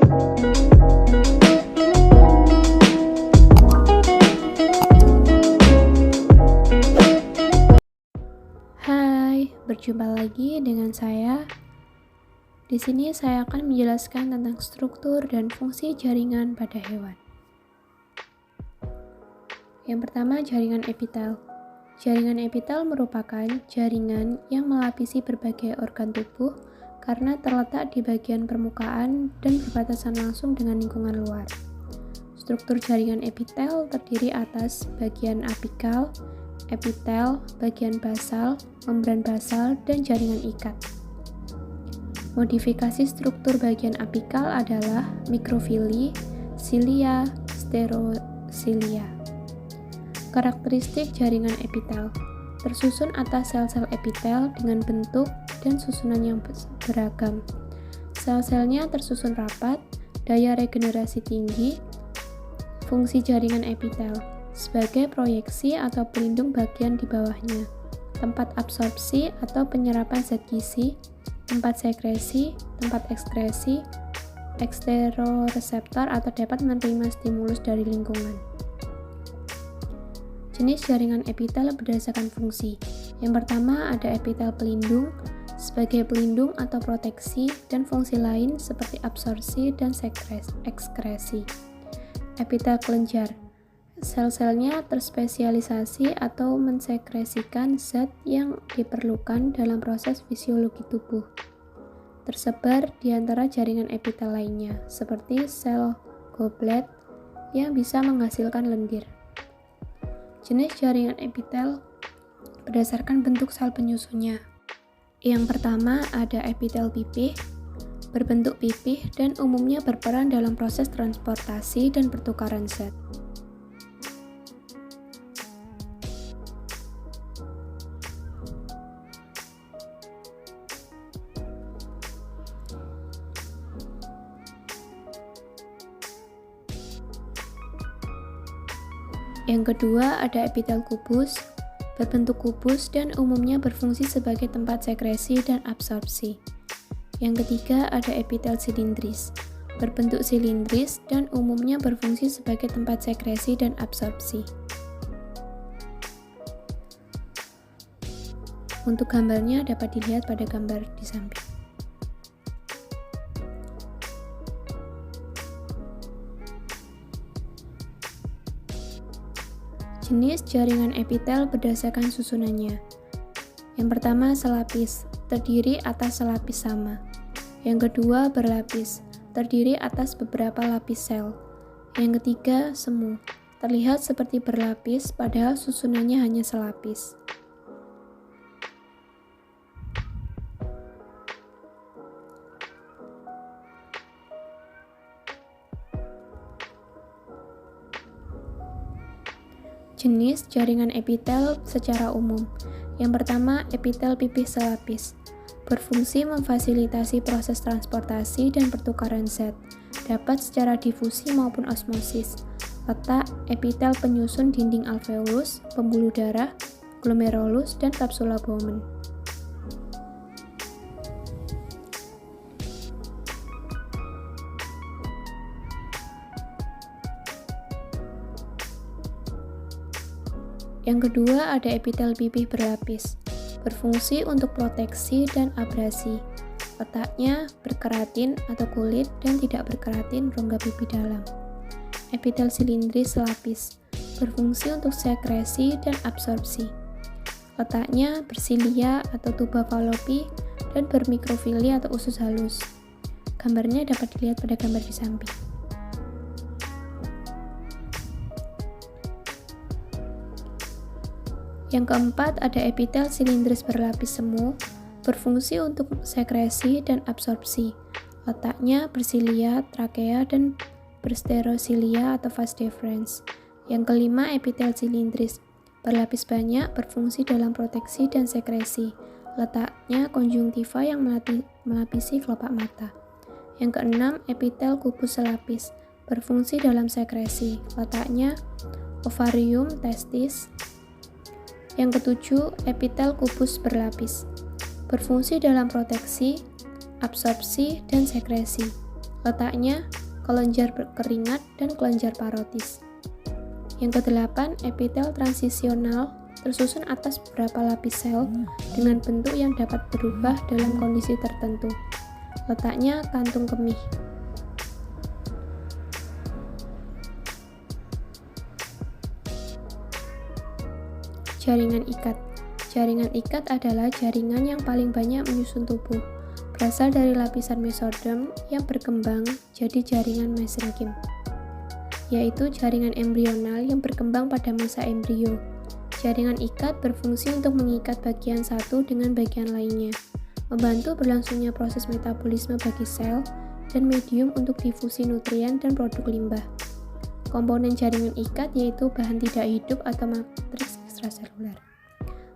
Hai, berjumpa lagi dengan saya. Di sini saya akan menjelaskan tentang struktur dan fungsi jaringan pada hewan. Yang pertama, jaringan epitel. Jaringan epitel merupakan jaringan yang melapisi berbagai organ tubuh karena terletak di bagian permukaan dan berbatasan langsung dengan lingkungan luar. Struktur jaringan epitel terdiri atas bagian apikal, epitel, bagian basal, membran basal, dan jaringan ikat. Modifikasi struktur bagian apikal adalah mikrofili, silia, sterosilia. Karakteristik jaringan epitel tersusun atas sel-sel epitel dengan bentuk dan susunan yang beragam. Sel-selnya tersusun rapat, daya regenerasi tinggi. Fungsi jaringan epitel sebagai proyeksi atau pelindung bagian di bawahnya, tempat absorpsi atau penyerapan zat gizi, tempat sekresi, tempat ekskresi, eksteroreseptor atau dapat menerima stimulus dari lingkungan. Jenis jaringan epitel berdasarkan fungsi. Yang pertama ada epitel pelindung sebagai pelindung atau proteksi dan fungsi lain seperti absorpsi dan ekskresi. Epitel kelenjar. Sel-selnya terspesialisasi atau mensekresikan zat yang diperlukan dalam proses fisiologi tubuh. Tersebar di antara jaringan epitel lainnya, seperti sel goblet yang bisa menghasilkan lendir. Jenis jaringan epitel berdasarkan bentuk sel penyusunnya. Yang pertama ada epitel pipih, berbentuk pipih dan umumnya berperan dalam proses transportasi dan pertukaran zat. Yang kedua ada epitel kubus, berbentuk kubus dan umumnya berfungsi sebagai tempat sekresi dan absorpsi. Yang ketiga ada epitel silindris, berbentuk silindris dan umumnya berfungsi sebagai tempat sekresi dan absorpsi. Untuk gambarnya dapat dilihat pada gambar di samping. Jenis jaringan epitel berdasarkan susunannya. Yang pertama selapis, terdiri atas selapis sama. Yang kedua berlapis, terdiri atas beberapa lapis sel. Yang ketiga semu, terlihat seperti berlapis padahal susunannya hanya selapis. Jenis jaringan epitel secara umum. Yang pertama, epitel pipih selapis. Berfungsi memfasilitasi proses transportasi dan pertukaran zat, dapat secara difusi maupun osmosis. Letak epitel penyusun dinding alveolus, pembuluh darah, glomerulus, dan kapsula Bowman. Yang kedua ada epitel pipih berlapis, berfungsi untuk proteksi dan abrasi. Letaknya berkeratin atau kulit dan tidak berkeratin rongga pipi dalam. Epitel silindris selapis, berfungsi untuk sekresi dan absorpsi. Letaknya bersilia atau tuba Fallopi dan bermikrofili atau usus halus. Gambarnya dapat dilihat pada gambar di samping. Yang keempat ada epitel silindris berlapis semu, berfungsi untuk sekresi dan absorpsi. Letaknya bersilia, trakea, dan bersterosilia atau vas deferens. Yang kelima epitel silindris, berlapis banyak, berfungsi dalam proteksi dan sekresi. Letaknya konjungtiva yang melapisi kelopak mata. Yang keenam epitel kubus selapis, berfungsi dalam sekresi. Letaknya ovarium, testis. Yang ketujuh, epitel kubus berlapis, berfungsi dalam proteksi, absorpsi, dan sekresi. Letaknya kelenjar berkeringat dan kelenjar parotis. Yang kedelapan, epitel transisional tersusun atas beberapa lapis sel dengan bentuk yang dapat berubah dalam kondisi tertentu. Letaknya kantung kemih. Jaringan ikat. Jaringan ikat adalah jaringan yang paling banyak menyusun tubuh. Berasal dari lapisan mesoderm yang berkembang jadi jaringan mesenchyme, yaitu jaringan embrional yang berkembang pada masa embrio. Jaringan ikat berfungsi untuk mengikat bagian satu dengan bagian lainnya, membantu berlangsungnya proses metabolisme bagi sel, dan medium untuk difusi nutrien dan produk limbah. Komponen jaringan ikat yaitu bahan tidak hidup atau matriks ekstraseluler.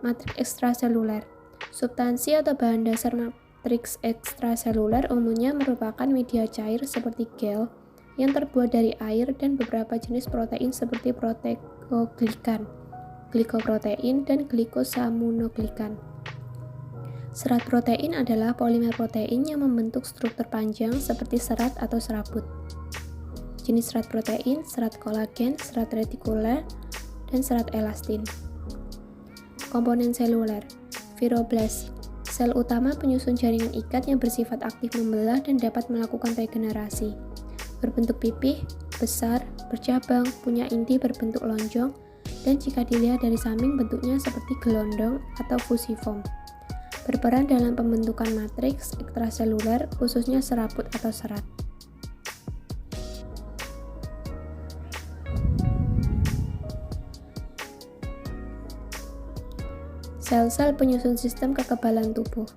Matriks ekstraseluler, substansi atau bahan dasar matriks ekstraseluler umumnya merupakan media cair seperti gel yang terbuat dari air dan beberapa jenis protein seperti proteoglikan, glikoprotein, dan glikosaminoglykan. Serat protein adalah polimer protein yang membentuk struktur panjang seperti serat atau serabut. Jenis serat protein, serat kolagen, serat retikuler, dan serat elastin. Komponen seluler, fibroblast, sel utama penyusun jaringan ikat yang bersifat aktif membelah dan dapat melakukan regenerasi. Berbentuk pipih, besar, bercabang, punya inti berbentuk lonjong, dan jika dilihat dari samping bentuknya seperti gelondong atau fusiform. Berperan dalam pembentukan matriks ekstraseluler, khususnya serabut atau serat. Sel-sel penyusun sistem kekebalan tubuh.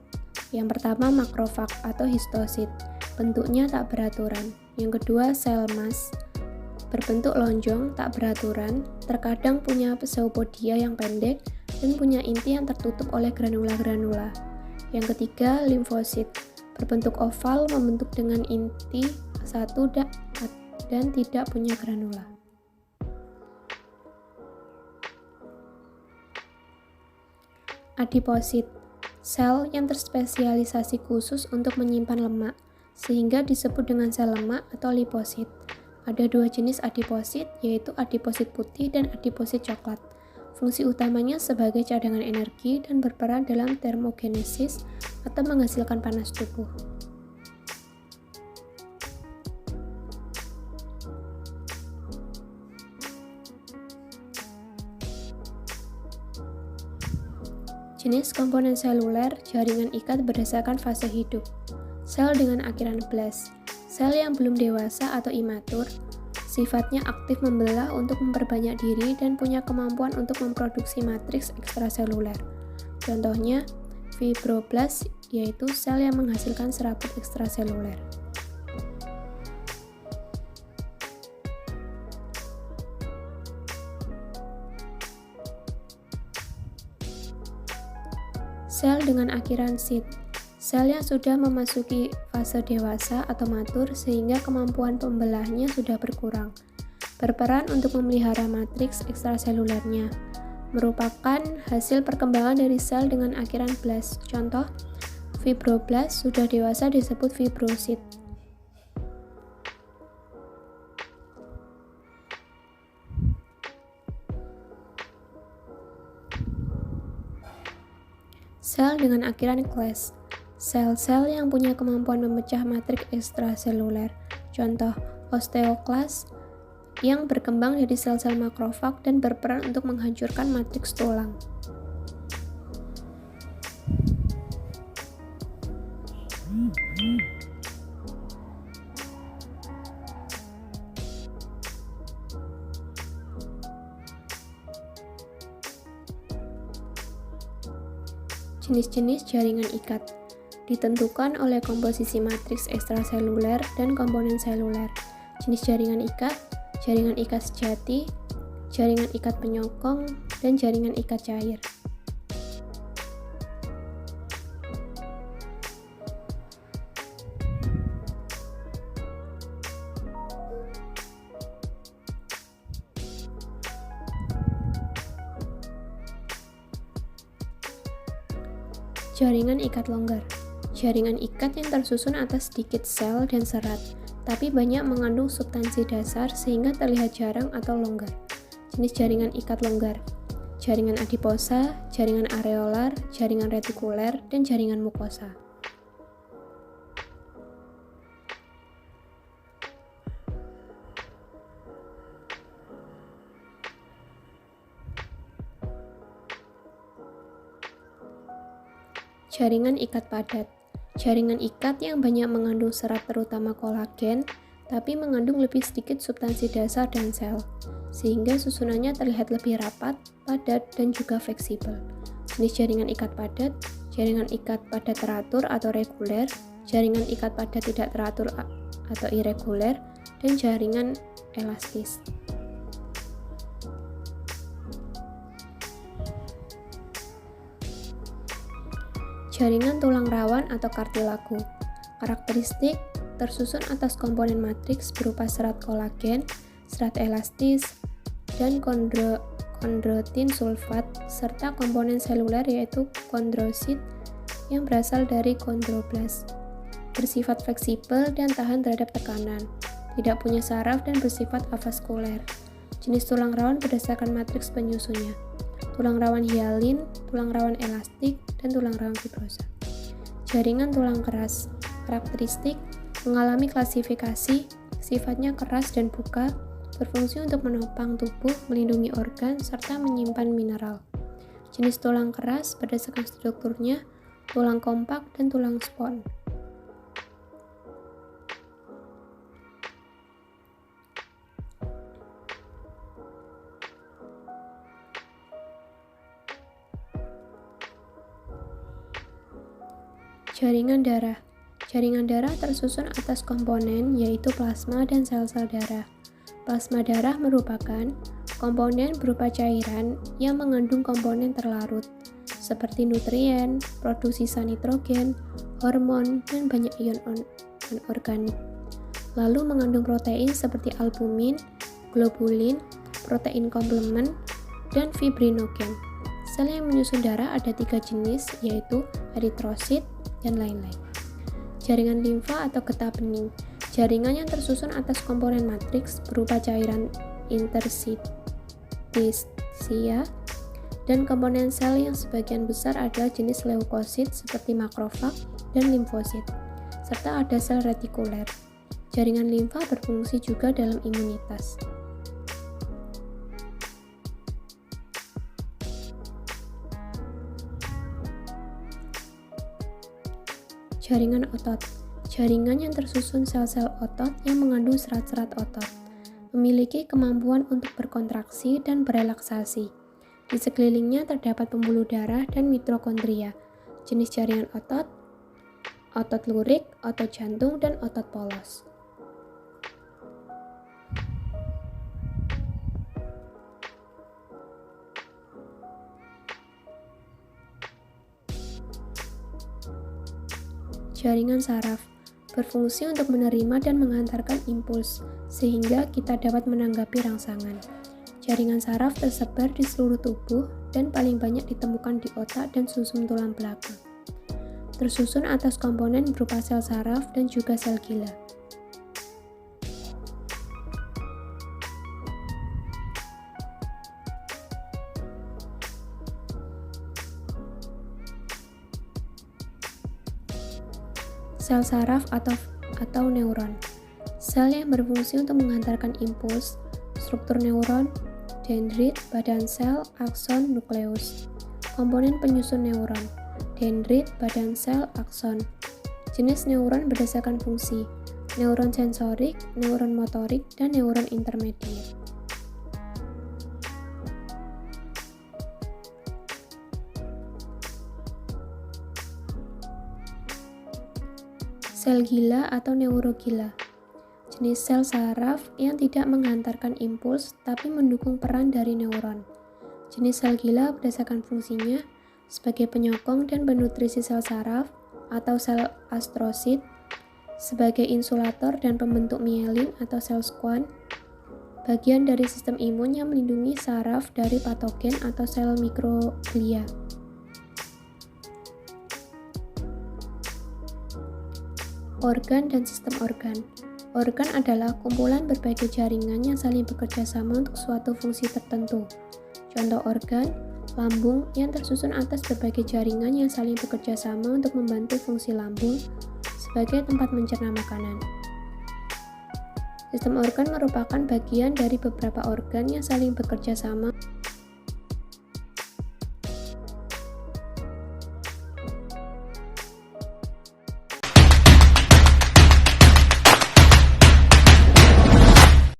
Yang pertama, makrofag atau histosit. Bentuknya tak beraturan. Yang kedua, sel mas. Berbentuk lonjong, tak beraturan, terkadang punya pseudopodia yang pendek, dan punya inti yang tertutup oleh granula-granula. Yang ketiga, limfosit. Berbentuk oval, membentuk dengan inti satu dan tidak punya granula. Adiposit, sel yang terspesialisasi khusus untuk menyimpan lemak, sehingga disebut dengan sel lemak atau liposit. Ada dua jenis adiposit, yaitu adiposit putih dan adiposit coklat. Fungsi utamanya sebagai cadangan energi dan berperan dalam termogenesis atau menghasilkan panas tubuh. Jenis komponen seluler, jaringan ikat berdasarkan fase hidup. Sel dengan akhiran blast, sel yang belum dewasa atau imatur, sifatnya aktif membelah untuk memperbanyak diri dan punya kemampuan untuk memproduksi matriks ekstraseluler. Contohnya, fibroblast, yaitu sel yang menghasilkan serabut ekstraseluler. Sel dengan akhiran sit, sel yang sudah memasuki fase dewasa atau matur sehingga kemampuan pembelahnya sudah berkurang. Berperan untuk memelihara matriks ekstraselulernya. Merupakan hasil perkembangan dari sel dengan akhiran blast. Contoh, fibroblast sudah dewasa disebut fibrosit. Sel dengan akhiran class, sel-sel yang punya kemampuan memecah matriks ekstraseluler. Contoh, osteoklas yang berkembang dari sel-sel makrofag dan berperan untuk menghancurkan matriks tulang. Jenis-jenis jaringan ikat ditentukan oleh komposisi matriks ekstraseluler dan komponen seluler. Jenis jaringan ikat sejati, jaringan ikat penyokong, dan jaringan ikat cair. Jaringan ikat longgar. Jaringan ikat yang tersusun atas sedikit sel dan serat, tapi banyak mengandung substansi dasar sehingga terlihat jarang atau longgar. Jenis jaringan ikat longgar: jaringan adiposa, jaringan areolar, jaringan retikuler, dan jaringan mukosa. Jaringan ikat padat: jaringan ikat yang banyak mengandung serat terutama kolagen, tapi mengandung lebih sedikit substansi dasar dan sel, sehingga susunannya terlihat lebih rapat, padat, dan juga fleksibel. Jenis jaringan ikat padat: jaringan ikat padat teratur atau reguler, jaringan ikat padat tidak teratur atau irreguler, dan jaringan elastis. Jaringan tulang rawan atau kartilago: karakteristik tersusun atas komponen matriks berupa serat kolagen, serat elastis, dan kondrotin sulfat, serta komponen seluler yaitu kondrosit yang berasal dari kondroblast. Bersifat fleksibel dan tahan terhadap tekanan, tidak punya saraf dan bersifat avaskuler. Jenis tulang rawan berdasarkan matriks penyusunnya: tulang rawan hialin, tulang rawan elastik, dan tulang rawan fibrosa. Jaringan tulang keras: karakteristik mengalami klasifikasi, sifatnya keras dan buka, berfungsi untuk menopang tubuh, melindungi organ, serta menyimpan mineral. Jenis tulang keras berdasarkan strukturnya: tulang kompak dan tulang spon. Jaringan darah: jaringan darah tersusun atas komponen yaitu plasma dan sel-sel darah. Plasma darah merupakan komponen berupa cairan yang mengandung komponen terlarut, seperti nutrien, produksi sisa nitrogen, hormon, dan banyak ion anorganik. Lalu mengandung protein seperti albumin, globulin, protein komplement, dan fibrinogen. Sel yang menyusun darah ada 3 jenis, yaitu eritrosit, dan lain-lain. Jaringan limfa atau getah bening: jaringan yang tersusun atas komponen matriks berupa cairan interstisia dan komponen sel yang sebagian besar adalah jenis leukosit seperti makrofag dan limfosit, serta ada sel retikuler. Jaringan limfa berfungsi juga dalam imunitas. Jaringan otot: jaringan yang tersusun sel-sel otot yang mengandung serat-serat otot, memiliki kemampuan untuk berkontraksi dan berelaksasi. Di sekelilingnya terdapat pembuluh darah dan mitokondria. Jenis jaringan otot: otot lurik, otot jantung, dan otot polos. Jaringan saraf berfungsi untuk menerima dan mengantarkan impuls, sehingga kita dapat menanggapi rangsangan. Jaringan saraf tersebar di seluruh tubuh dan paling banyak ditemukan di otak dan sumsum tulang belakang. Tersusun atas komponen berupa sel saraf dan juga sel gila. Sel saraf atau neuron: sel yang berfungsi untuk mengantarkan impuls, struktur neuron, dendrit, badan sel, akson, nukleus. Komponen penyusun neuron: dendrit, badan sel, akson. Jenis neuron berdasarkan fungsi: neuron sensorik, neuron motorik, dan neuron intermediate. Sel gila atau neurogila: jenis sel saraf yang tidak menghantarkan impuls tapi mendukung peran dari neuron. Jenis sel gila berdasarkan fungsinya sebagai penyokong dan penutrisi sel saraf atau sel astrosit, sebagai insulator dan pembentuk mielin atau sel Schwann, bagian dari sistem imun yang melindungi saraf dari patogen atau sel mikroglia. Organ dan sistem organ. Organ adalah kumpulan berbagai jaringan yang saling bekerja sama untuk suatu fungsi tertentu. Contoh organ, lambung yang tersusun atas berbagai jaringan yang saling bekerja sama untuk membantu fungsi lambung sebagai tempat mencerna makanan. Sistem organ merupakan bagian dari beberapa organ yang saling bekerja sama